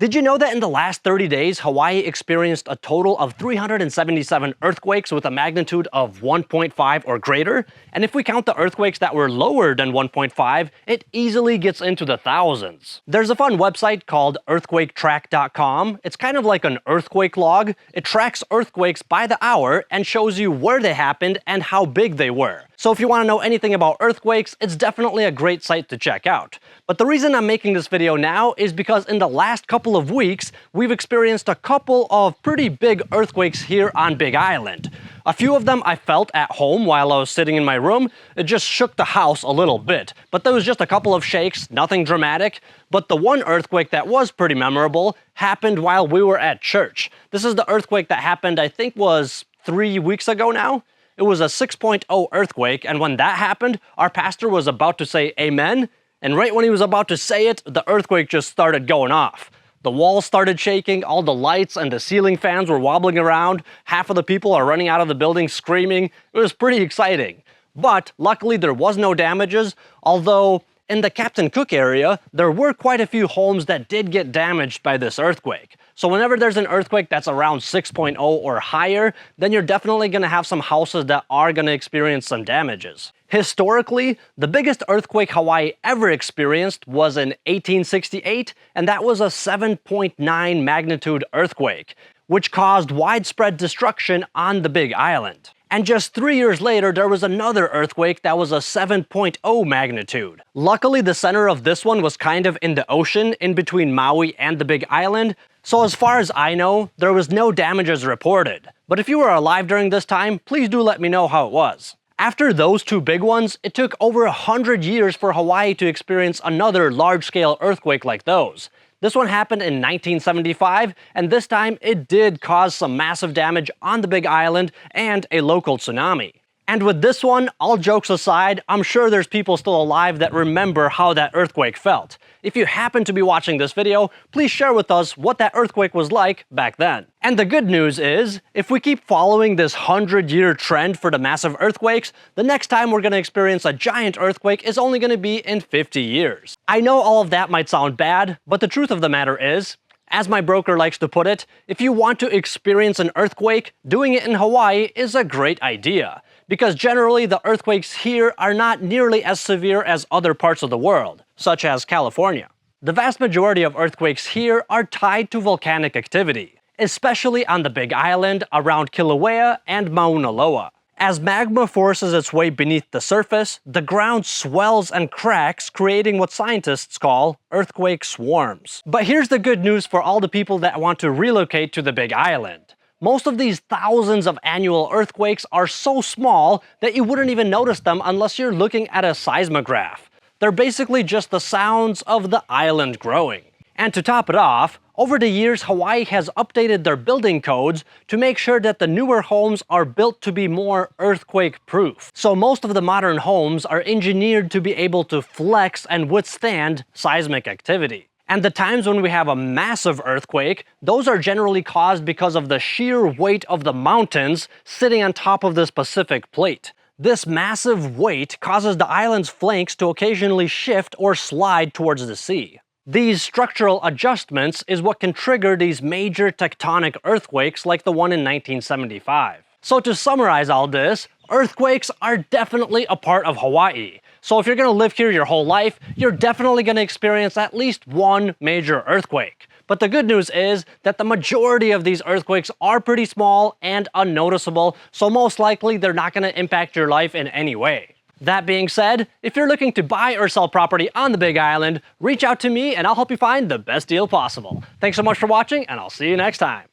Did you know that in the last 30 days, Hawaii experienced a total of 377 earthquakes with a magnitude of 1.5 or greater? And if we count the earthquakes that were lower than 1.5, it easily gets into the thousands. There's a fun website called earthquaketrack.com. It's kind of like an earthquake log. It tracks earthquakes by the hour and shows you where they happened and how big they were. So if you want to know anything about earthquakes, it's definitely a great site to check out. But the reason I'm making this video now is because in the last couple of weeks, we've experienced a couple of pretty big earthquakes here on Big Island. A few of them I felt at home while I was sitting in my room. It just shook the house a little bit. But there was just a couple of shakes, nothing dramatic. But the one earthquake that was pretty memorable happened while we were at church. This is the earthquake that happened, I think was 3 weeks ago now. It was a 6.0 earthquake, and when that happened, our pastor was about to say amen, and right when he was about to say it, the earthquake just started going off. The walls started shaking, all the lights and the ceiling fans were wobbling around, half of the people are running out of the building screaming. It was pretty exciting. But luckily there was no damages, although in the Captain Cook area, there were quite a few homes that did get damaged by this earthquake. So whenever there's an earthquake that's around 6.0 or higher, then you're definitely going to have some houses that are going to experience some damages. Historically, the biggest earthquake Hawaii ever experienced was in 1868, and that was a 7.9 magnitude earthquake, which caused widespread destruction on the Big Island. And just 3 years later, there was another earthquake that was a 7.0 magnitude. Luckily, the center of this one was kind of in the ocean, in between Maui and the Big Island, so as far as I know, there was no damages reported. But if you were alive during this time, please do let me know how it was. After those two big ones, it took over 100 years for Hawaii to experience another large-scale earthquake like those. This one happened in 1975, and this time it did cause some massive damage on the Big Island and a local tsunami. And with this one, all jokes aside, I'm sure there's people still alive that remember how that earthquake felt. If you happen to be watching this video, please share with us what that earthquake was like back then. And the good news is, if we keep following this 100-year trend for the massive earthquakes, the next time we're going to experience a giant earthquake is only going to be in 50 years. I know all of that might sound bad, but the truth of the matter is, as my broker likes to put it, if you want to experience an earthquake, doing it in Hawaii is a great idea. Because generally the earthquakes here are not nearly as severe as other parts of the world, such as California. The vast majority of earthquakes here are tied to volcanic activity, especially on the Big Island around Kilauea and Mauna Loa. As magma forces its way beneath the surface, the ground swells and cracks, creating what scientists call earthquake swarms. But here's the good news for all the people that want to relocate to the Big Island. Most of these thousands of annual earthquakes are so small that you wouldn't even notice them unless you're looking at a seismograph. They're basically just the sounds of the island growing. And to top it off, over the years Hawaii has updated their building codes to make sure that the newer homes are built to be more earthquake-proof. So most of the modern homes are engineered to be able to flex and withstand seismic activity. And the times when we have a massive earthquake, those are generally caused because of the sheer weight of the mountains sitting on top of this Pacific plate. This massive weight causes the island's flanks to occasionally shift or slide towards the sea. These structural adjustments is what can trigger these major tectonic earthquakes like the one in 1975. So to summarize all this, earthquakes are definitely a part of Hawaii. So if you're going to live here your whole life, you're definitely going to experience at least one major earthquake. But the good news is that the majority of these earthquakes are pretty small and unnoticeable, so most likely they're not going to impact your life in any way. That being said, if you're looking to buy or sell property on the Big Island, reach out to me and I'll help you find the best deal possible. Thanks so much for watching, and I'll see you next time.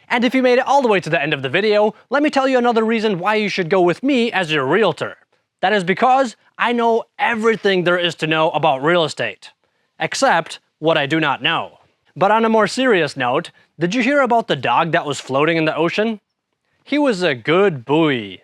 And if you made it all the way to the end of the video, let me tell you another reason why you should go with me as your realtor. That is because I know everything there is to know about real estate. Except what I do not know. But on a more serious note, did you hear about the dog that was floating in the ocean? He was a good buoy.